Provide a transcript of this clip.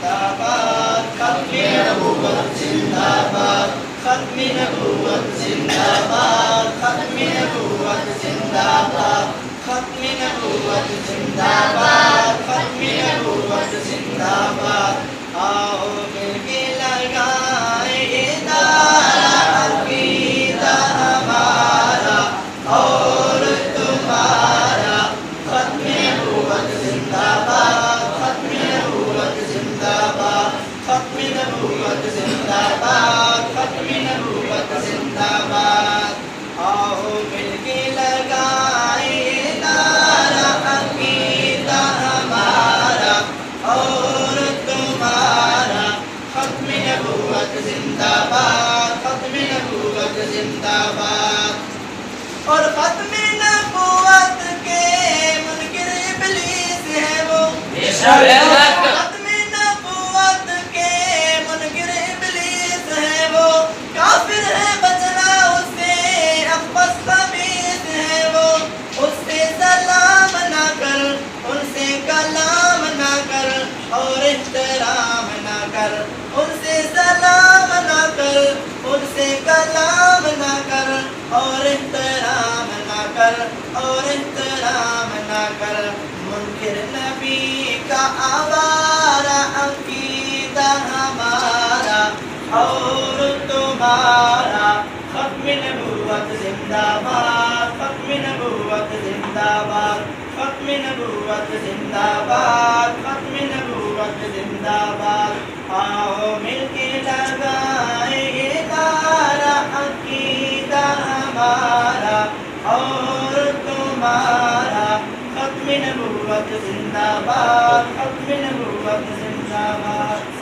زندہ باد ختم نبوت زندہ باد ختم نبوت زندہ باد ختم نبوت زندہ باد ختم نبوت زندہ باد ختم نبوت زندہ باد آؤ مل کے لگائیں یہ نعرہ عقیدہ ہمارا اور تمہارا ختم نبوت زندہ باد ختم نبوت زندہ باد ختم نبوت زندہ باد ختم نبوت زندہ باد آؤ مل کے لگائیں نعرہ عقیدہ ہمارا اور تمہارا ختم نبوت زندہ باد ختم نبوت زندہ باد اور ختم نبوت کے منکر ابلیس ہے وہ ختم نبوت کے منکر ابلیس ہے وہ کافر ہے بچنا اس سے اخبث خبیث ہے وہ اس سے سلام نہ کر ان سے کلام نہ کر اور احترام نہ کر ان سے سلام نہ کر ان سے کلام نہ کر اور احترام نہ کر اور احترام نہ کر منکر نبی کا آوارہ عقیدہ ہمارا اور تمہارا ختم نبوت زندہ باد ختم نبوت زندہ باد ختم نبوت زندہ باد ختم نبوت زندہ باد آؤ مل کے لگائیں یہ نعرہ عقیدہ ہمارا اور تمہارا ختم نبوت زندہ باد ختم نبوت زندہ باد